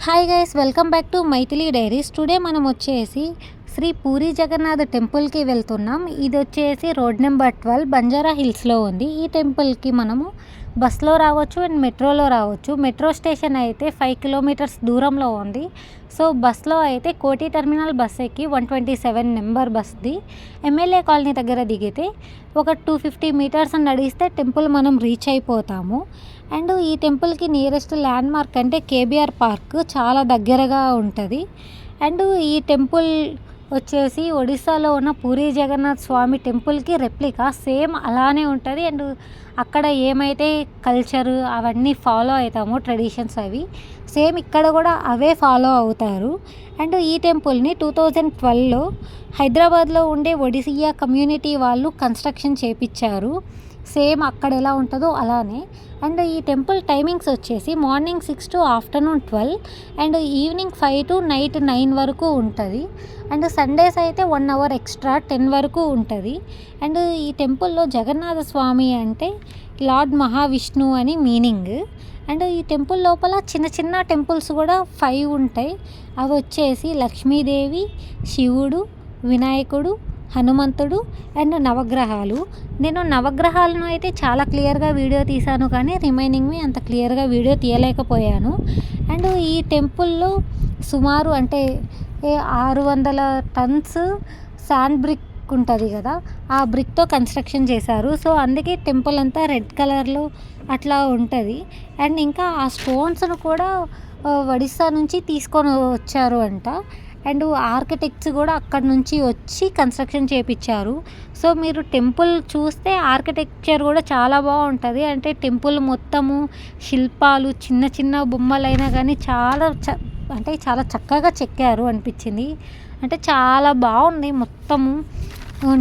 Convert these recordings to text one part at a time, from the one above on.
Hi guys, welcome back to Maithili diaries. Today మనం వచ్చేసి శ్రీ పూరి జగన్నాథ్ టెంపుల్కి వెళ్తున్నాం. ఇది వచ్చేసి రోడ్ నెంబర్ 12 బంజారా హిల్స్లో ఉంది. ఈ టెంపుల్కి మనము బస్లో రావచ్చు అండ్ మెట్రోలో రావచ్చు. మెట్రో స్టేషన్ అయితే 5 కిలోమీటర్స్ దూరంలో ఉంది. సో బస్లో అయితే కోటి టెర్మినల్ బస్ ఎక్కి 127 నెంబర్ బస్ది ఎమ్మెల్యే కాలనీ దగ్గర దిగితే ఒక 250 మీటర్స్ నడిస్తే టెంపుల్ మనం రీచ్ అయిపోతాము. అండ్ ఈ టెంపుల్కి నియరెస్ట్ ల్యాండ్ మార్క్ అంటే కేబీఆర్ పార్క్ చాలా దగ్గరగా ఉంటుంది. అండ్ ఈ టెంపుల్ వచ్చేసి ఒడిస్సాలో ఉన్న పూరి జగన్నాథ్ స్వామి టెంపుల్కి రెప్లికా సేమ్ అలానే ఉంటుంది. అండ్ అక్కడ ఏమైతే కల్చర్ అవన్నీ ఫాలో అవుతామో ట్రెడిషన్స్ అవి సేమ్ ఇక్కడ కూడా అవే ఫాలో అవుతారు. అండ్ ఈ టెంపుల్ని 2012లో హైదరాబాద్లో ఉండే ఒడిసియా కమ్యూనిటీ వాళ్ళు కన్స్ట్రక్షన్ చేపించారు. సేమ్ అక్కడ ఎలా ఉంటుందో అలానే. అండ్ ఈ టెంపుల్ టైమింగ్స్ వచ్చేసి morning 6 to afternoon 12 and evening 5 to night 9 వరకు ఉంటుంది. అండ్ సండేస్ అయితే 1 అవర్ ఎక్స్ట్రా 10 వరకు ఉంటుంది. అండ్ ఈ టెంపుల్లో జగన్నాథ స్వామి అంటే లార్డ్ మహావిష్ణు అని మీనింగ్. అండ్ ఈ టెంపుల్ లోపల చిన్న చిన్న టెంపుల్స్ కూడా 5 ఉంటాయి. అవి వచ్చేసి లక్ష్మీదేవి, శివుడు, వినాయకుడు, హనుమంతుడు అండ్ నవగ్రహాలు. నేను నవగ్రహాలను అయితే చాలా క్లియర్గా వీడియో తీశాను, కానీ రిమైనింగ్వి అంత క్లియర్గా వీడియో తీయలేకపోయాను. అండ్ ఈ టెంపుల్లో సుమారు అంటే 600 టన్స్ శాండ్ బ్రిక్ ఉంటుంది కదా, ఆ బ్రిక్తో కన్స్ట్రక్షన్ చేశారు. సో అందుకే టెంపుల్ అంతా రెడ్ కలర్లో అట్లా ఉంటుంది. అండ్ ఇంకా ఆ స్టోన్స్ను కూడా ఒడిస్సా నుంచి తీసుకొని వచ్చారు అంట. అండ్ ఆర్కిటెక్ట్స్ కూడా అక్కడ నుంచి వచ్చి కన్స్ట్రక్షన్ చేయించారు. సో మీరు టెంపుల్ చూస్తే ఆర్కిటెక్చర్ కూడా చాలా బాగుంటుంది. అంటే టెంపుల్ మొత్తము శిల్పాలు చిన్న చిన్న బొమ్మలైనా కానీ చాలా చక్కగా చెక్కారు అనిపించింది. అంటే చాలా బాగుంది మొత్తము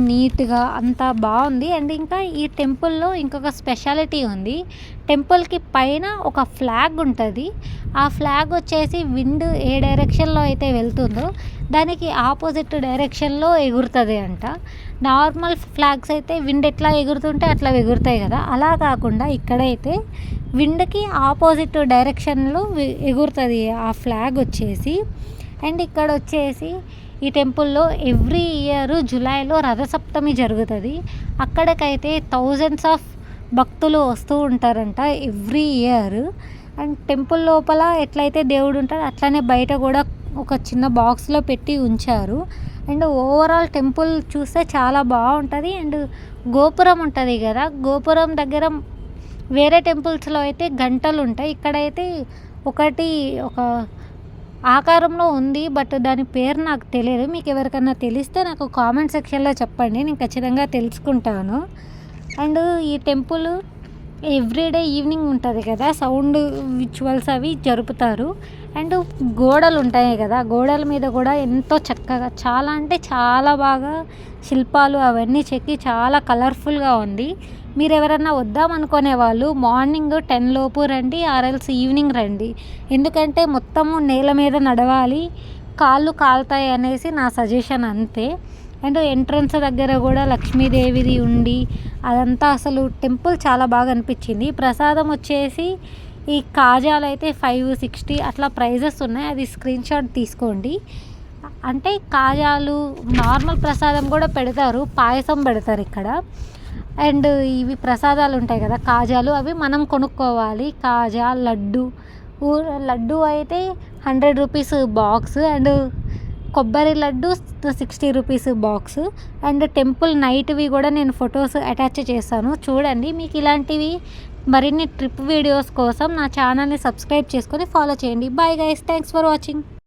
నీట్గా అంతా బాగుంది. అండ్ ఇంకా ఈ టెంపుల్లో ఇంకొక స్పెషాలిటీ ఉంది. టెంపుల్కి పైన ఒక ఫ్లాగ్ ఉంటుంది. ఆ ఫ్లాగ్ వచ్చేసి విండ్ ఏ డైరెక్షన్లో అయితే వెళ్తుందో దానికి ఆపోజిట్ డైరెక్షన్లో ఎగురుతుంది అంట. నార్మల్ ఫ్లాగ్స్ అయితే విండ్ ఎట్లా ఎగురుతుంటే అట్లా ఎగురుతాయి కదా, అలా కాకుండా ఇక్కడైతే విండ్కి ఆపోజిట్ డైరెక్షన్లో ఎగురుతుంది ఆ ఫ్లాగ్ వచ్చేసి. అండ్ ఇక్కడ వచ్చేసి ఈ టెంపుల్లో ఎవ్రీ ఇయర్ జూలైలో రథసప్తమి జరుగుతుంది. అక్కడికైతే థౌజండ్స్ ఆఫ్ భక్తులు వస్తూ ఉంటారంట ఎవ్రీ ఇయర్. అండ్ టెంపుల్ లోపల ఎట్లయితే దేవుడు ఉంటాడో అట్లనే బయట కూడా ఒక చిన్న బాక్స్లో పెట్టి ఉంచారు. అండ్ ఓవరాల్ టెంపుల్ చూస్తే చాలా బాగుంటుంది. అండ్ గోపురం ఉంటుంది కదా, గోపురం దగ్గర వేరే టెంపుల్స్లో అయితే గంటలు ఉంటాయి, ఇక్కడైతే ఒక ఆకారంలో ఉంది. బట్ దాని పేరు నాకు తెలియదు. మీకు ఎవరికైనా తెలిస్తే నాకు కామెంట్ సెక్షన్లో చెప్పండి, నేను ఖచ్చితంగా తెలుసుకుంటాను. అండ్ ఈ టెంపుల్ ఎవ్రీడే ఈవినింగ్ ఉంటుంది కదా, సౌండ్ విజువల్స్ అవి జరుపుతారు. అండ్ గోడలు ఉంటాయి కదా, గోడల మీద కూడా ఎంతో చక్కగా చాలా అంటే చాలా బాగా శిల్పాలు అవన్నీ చెక్కి చాలా కలర్ఫుల్గా ఉంది. మీరు ఎవరన్నా వద్దామనుకునే వాళ్ళు మార్నింగ్ 10 లోపు రండి, ఆర్ఎల్స్ ఈవినింగ్ రండి. ఎందుకంటే మొత్తము నేల మీద నడవాలి, కాళ్ళు కాలుతాయి అనేసి నా సజెషన్ అంతే. అండ్ ఎంట్రన్స్ దగ్గర కూడా లక్ష్మీదేవిది ఉండి అదంతా అసలు టెంపుల్ చాలా బాగా అనిపించింది. ప్రసాదం వచ్చేసి ఈ కాజాలు అయితే 560 అట్లా ప్రైజెస్ ఉన్నాయి, అది స్క్రీన్ షాట్ తీసుకోండి. అంటే కాజాలు నార్మల్ ప్రసాదం కూడా పెడతారు, పాయసం పెడతారు ఇక్కడ. అండ్ ఇవి ప్రసాదాలు ఉంటాయి కదా కాజాలు, అవి మనం కొనుక్కోవాలి. కాజా, లడ్డు అయితే 100 రూపీస్ బాక్స్. అండ్ కొబ్బరి laddu 60 rupees box. And temple night view కూడా నేను ఫొటోస్ అటాచ్ చేస్తాను, చూడండి. మీకు ఇలాంటివి మరిన్ని ట్రిప్ వీడియోస్ కోసం నా ఛానల్ని సబ్స్క్రైబ్ చేసుకొని ఫాలో చేయండి. Bye guys, thanks for watching.